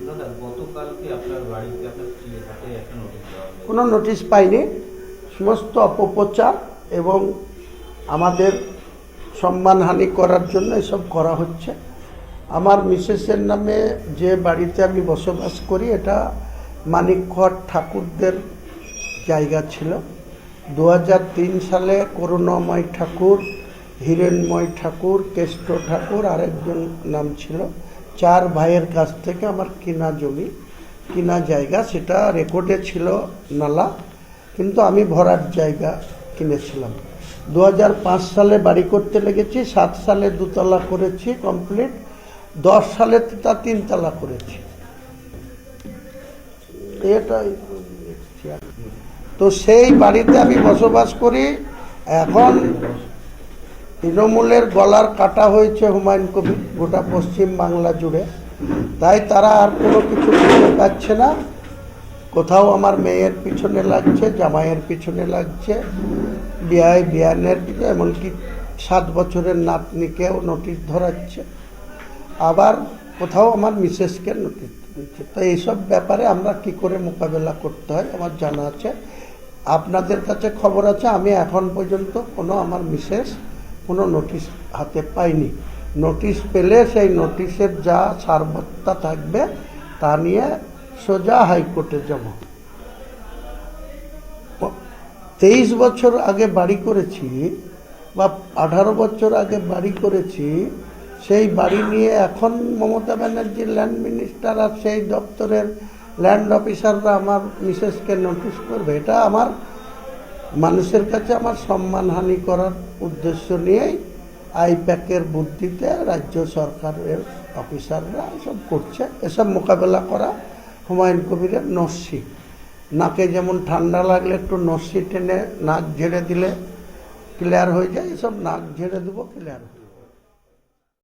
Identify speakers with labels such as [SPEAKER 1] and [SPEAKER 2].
[SPEAKER 1] দাদা গতকালকে আপনার বাড়িতে আপনার স্ত্রীর হাতে একটা নোটিশ দেওয়া হয়েছে।
[SPEAKER 2] কোনো নোটিশ পাইনি। সমস্ত অপপ্রচার এবং আমাদের সম্মানহানি করার জন্য এসব করা হচ্ছে। আমার মিসেসের নামে যে বাড়িতে আমি বসবাস করি এটা মানিকখোয়ার ঠাকুরদের জায়গা ছিল। 2003 সালে করুণাময় ঠাকুর, হিরণময় ঠাকুর, কেষ্ট ঠাকুর আরেকজন নাম ছিল, 4 ভাইয়ের কাছ থেকে আমার কিনা জমি, কিনা জায়গা, সেটা রেকর্ডে ছিল নালা, কিন্তু আমি ভরার জায়গা কিনেছিলাম। 2005 সালে বাড়ি করতে লেগেছি, 7 সালে 2 তলা করেছি কমপ্লিট, 10 সালে তা 3 তলা করেছি। এটাই তো সেই বাড়িতে আমি বসবাস করি। এখন তৃণমূলের গলার কাটা হয়েছে হুমায়ুন কবির গোটা পশ্চিম বাংলা জুড়ে, তাই তারা আর কোনো কিছু করতে পারছে না। কোথাও আমার মেয়ের পিছনে লাগছে, জামাইয়ের পিছনে লাগছে, বিয়ানের পিছনে, এমনকি 7 বছরের নাতনিকেও নোটিশ ধরাচ্ছে, আবার কোথাও আমার মিসেসকে নোটিশ দিচ্ছে। তো এইসব ব্যাপারে আমরা কি করে মোকাবেলা করতে হয় আমার জানা আছে, আপনাদের কাছে খবর আছে। আমি এখন পর্যন্ত কোনো আমার মিসেস কোনো নোটিশ হাতে পাইনি। নোটিশ পেলে সেই নোটিশের যা সারবত্তা থাকবে তা নিয়ে সোজা হাইকোর্টে যাব। 23 বছর আগে বাড়ি করেছি বা 18 বছর আগে বাড়ি করেছি, সেই বাড়ি নিয়ে এখন মমতা ব্যানার্জির ল্যান্ড মিনিস্টার আর সেই দপ্তরের ল্যান্ড অফিসাররা আমার মিসেসকে নোটিশ করবে, এটা আমার মানুষের কাছে আমার সম্মানহানি করার উদ্দেশ্য নিয়েই আইপ্যাকের বুদ্ধিতে রাজ্য সরকারের অফিসাররা এসব করছে। এসব মোকাবেলা করা হুমায়ুন কবিরের নস্যি। নাকে যেমন ঠান্ডা লাগলে একটু নস্যি টেনে নাক ঝেড়ে দিলে ক্লিয়ার হয়ে যায়, এসব নাক ঝেড়ে দেবো, ক্লিয়ার হবে।